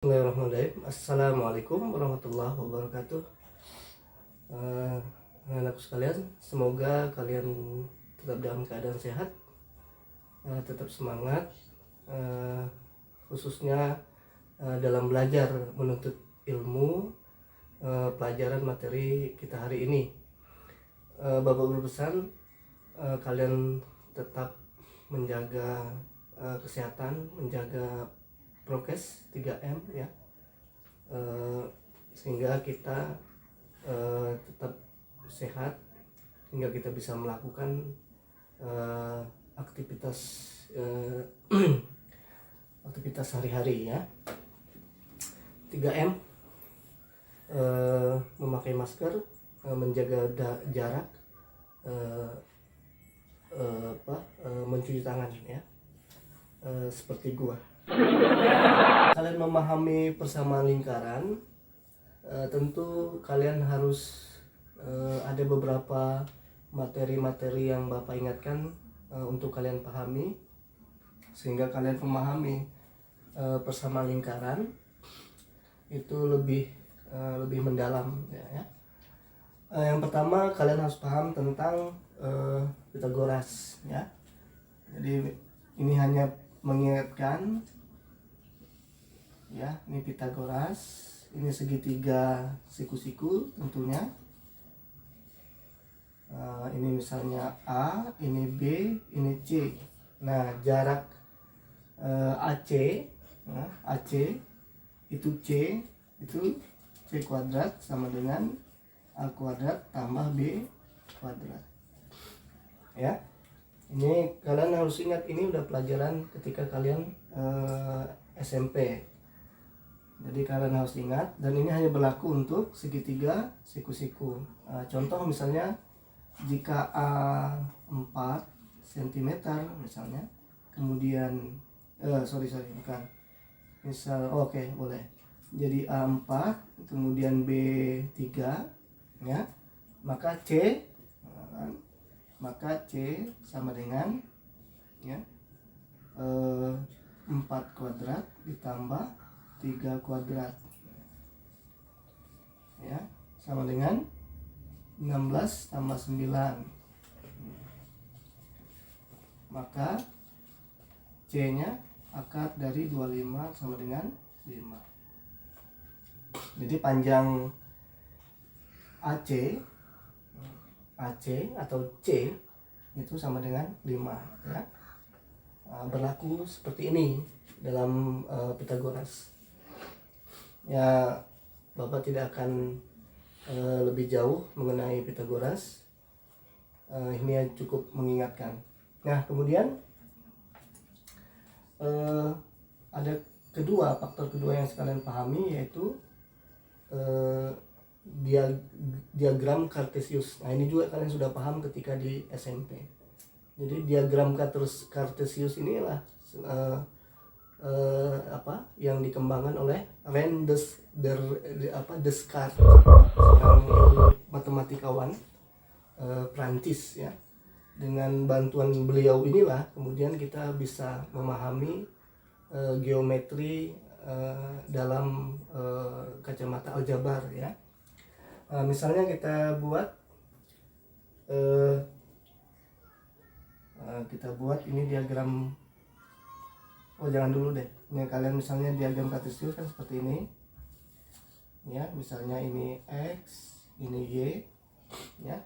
Bismillahirrahmanirrahim. Assalamualaikum warahmatullahi wabarakatuh. Anak-anakku sekalian, semoga kalian tetap dalam keadaan sehat, tetap semangat, khususnya dalam belajar menuntut ilmu, pelajaran materi kita hari ini. Bapak berpesan kalian tetap menjaga kesehatan, menjaga prokes 3M ya, sehingga kita tetap sehat, hingga kita bisa melakukan aktivitas aktivitas sehari-hari ya. 3M, memakai masker, menjaga jarak, mencuci tangan ya, seperti gua. Kalian memahami persamaan lingkaran, tentu kalian harus ada beberapa materi-materi yang Bapak ingatkan untuk kalian pahami, sehingga kalian memahami persamaan lingkaran itu lebih mendalam ya. Yang pertama, kalian harus paham tentang Pitagoras ya. Jadi ini hanya mengingatkan ya, ini Pitagoras, ini segitiga siku-siku tentunya. Ini misalnya A, ini B, ini C. Nah, jarak AC, AC itu C, itu C kuadrat sama dengan A kuadrat tambah B kuadrat. Ya, ini kalian harus ingat, ini udah pelajaran ketika kalian SMP. Jadi kalian harus ingat, dan ini hanya berlaku untuk segitiga siku-siku. Contoh misalnya, jika A 4 cm misalnya, kemudian bukan. Misal boleh. Jadi A 4 kemudian B 3 ya. Maka C sama dengan ya 4 kuadrat ditambah 3 kuadrat ya, sama dengan 16 tambah 9. Maka C nya akar dari 25 sama dengan 5. Jadi panjang AC atau C itu sama dengan 5 ya. Berlaku seperti ini dalam Pitagoras ya. Bapak tidak akan lebih jauh mengenai Pitagoras, ini cukup mengingatkan. Nah, kemudian ada faktor kedua yang sekalian pahami, yaitu diagram Cartesius. Nah, ini juga kalian sudah paham ketika di SMP. Jadi diagram Cartesius inilah yang dikembangkan oleh Descartes, seorang matematikawan Prancis ya. Dengan bantuan beliau inilah kemudian kita bisa memahami geometri dalam kacamata aljabar ya. Misalnya kita buat ini diagram. Jangan dulu deh. Ini kalian misalnya diagram Cartesius kan seperti ini. Ya, misalnya ini X, ini Y, ya.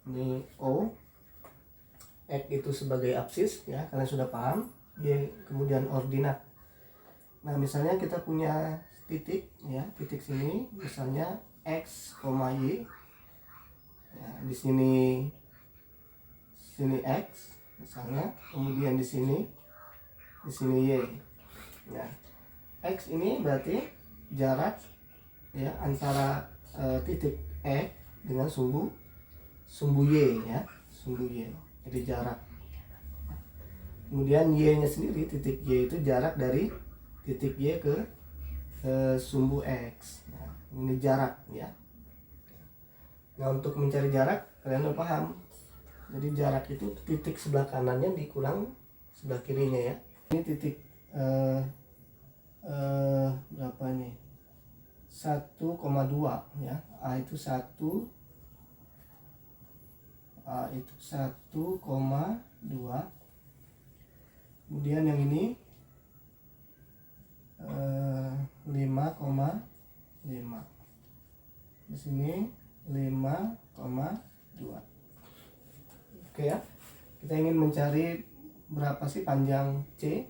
Ini O. X itu sebagai absis ya, kalian sudah paham. Y kemudian ordinat. Nah, misalnya kita punya titik ya, titik sini misalnya X, Y. Ya, di sini X misalnya, kemudian di sini Y. Nah, X ini berarti jarak ya antara titik X dengan sumbu Y ya, sumbu Y. Jadi jarak. Kemudian Y nya sendiri, titik Y itu jarak dari titik Y ke sumbu X. Nah, ini jarak ya. Nah, untuk mencari jarak kalian udah paham. Jadi jarak itu titik sebelah kanannya dikurang sebelah kirinya ya. Ini titik berapa ini, 1,2 ya. A itu 1, A itu 1,2. Kemudian yang ini 5,5. Di sini 5,2. Oke ya. Kita ingin mencari berapa sih panjang C.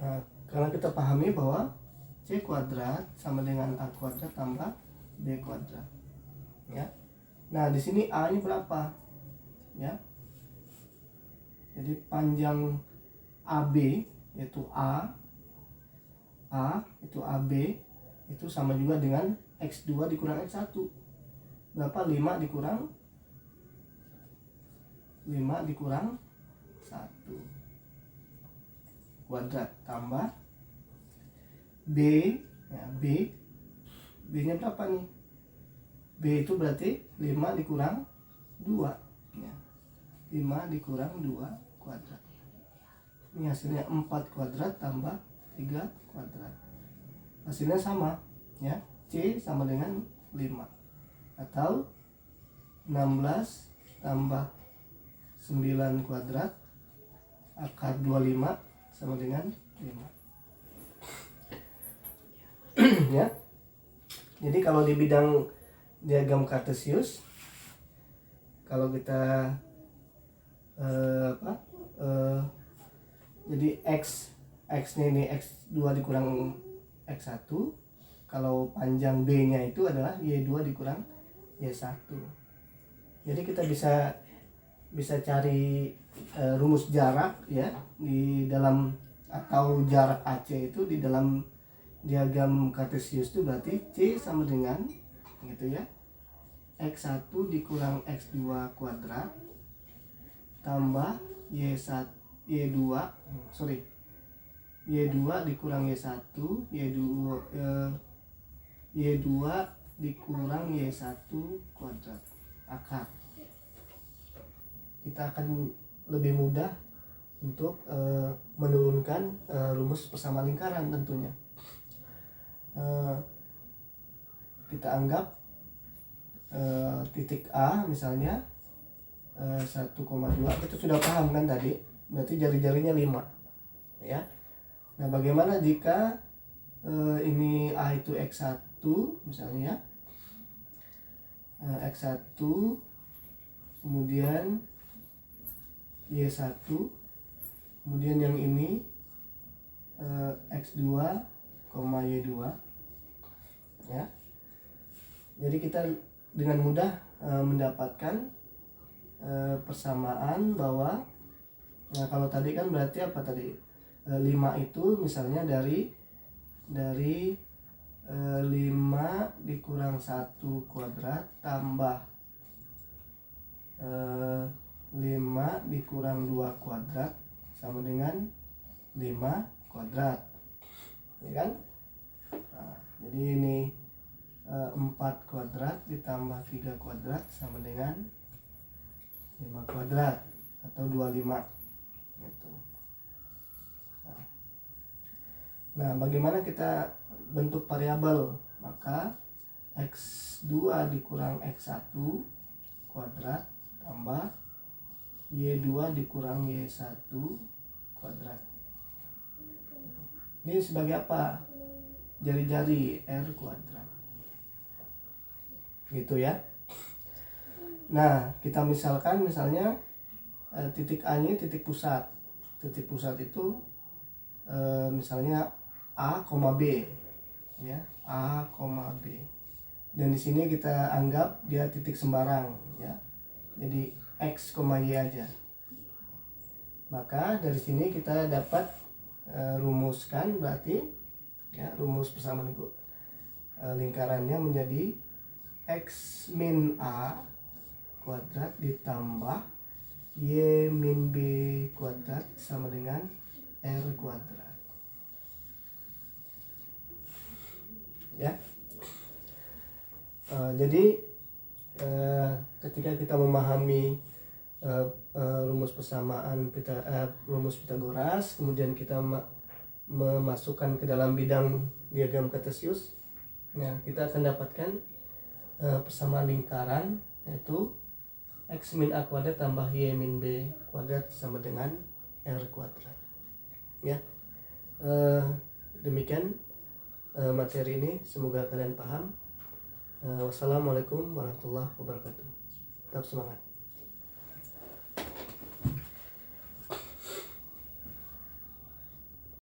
Nah, karena kita pahami bahwa C kuadrat sama dengan A kuadrat tambah B kuadrat. Ya. Nah, di sini A ini berapa? Ya. Jadi panjang AB yaitu A itu AB itu sama juga dengan X2 dikurang X1. Berapa? 5 dikurang 1 kuadrat tambah B ya, B nya berapa nih? B itu berarti 5 dikurang 2 ya. 5 dikurang 2 kuadrat. Ini hasilnya 4 kuadrat tambah 3 kuadrat. Hasilnya sama ya. C sama dengan 5 atau 16 tambah 9 kuadrat akar 25 sama dengan 5. Ya. Jadi kalau di bidang diagram kartesius, kalau kita jadi X-nya ini X2 dikurang X1. Kalau panjang B-nya itu adalah Y2 dikurang Y1. Jadi kita bisa cari rumus jarak ya di dalam, atau jarak AC itu di dalam diagram kartesius itu berarti C sama dengan gitu ya, X1 dikurang X2 kuadrat tambah Y2 dikurang Y1 Y2 dikurang Y1 kuadrat akar. Kita akan lebih mudah untuk menurunkan rumus persamaan lingkaran tentunya. Kita anggap titik A misalnya 1,2. Kita sudah paham kan tadi, berarti jari-jarinya 5 ya. Nah, bagaimana jika ini A itu X1 misalnya ya, X1 kemudian Y1, kemudian yang ini X2, Y2 ya. Jadi kita dengan mudah mendapatkan persamaan bahwa kalau tadi kan berarti apa tadi, 5 itu misalnya dari 5 dikurang 1 kuadrat tambah 5 dikurang 2 kuadrat sama dengan 5 kuadrat ya kan. Nah, jadi ini 4 kuadrat ditambah 3 kuadrat sama dengan 5 kuadrat atau 25 gitu. Nah, bagaimana kita bentuk variabel? Maka X2 dikurang X1 kuadrat tambah Y2 dikurang Y1 kuadrat. Ini sebagai apa? Jari-jari R kuadrat gitu ya. Nah, kita misalnya titik A ini titik pusat. Titik pusat itu misalnya A, B ya, A, B. Dan di sini kita anggap dia titik sembarang ya. Jadi X, Y aja. Maka dari sini kita dapat rumuskan berarti ya, rumus persamaan lingkarannya menjadi X min A kuadrat ditambah Y min B kuadrat sama dengan R kuadrat ya. Jadi ketika kita memahami rumus persamaan rumus Pythagoras, kemudian kita memasukkan ke dalam bidang diagram kartesius, nah kita akan dapatkan persamaan lingkaran, yaitu x min a kuadrat tambah y min b kuadrat sama dengan r kuadrat. Ya, demikian materi ini, semoga kalian paham. Wassalamualaikum warahmatullahi wabarakatuh. Tetap semangat.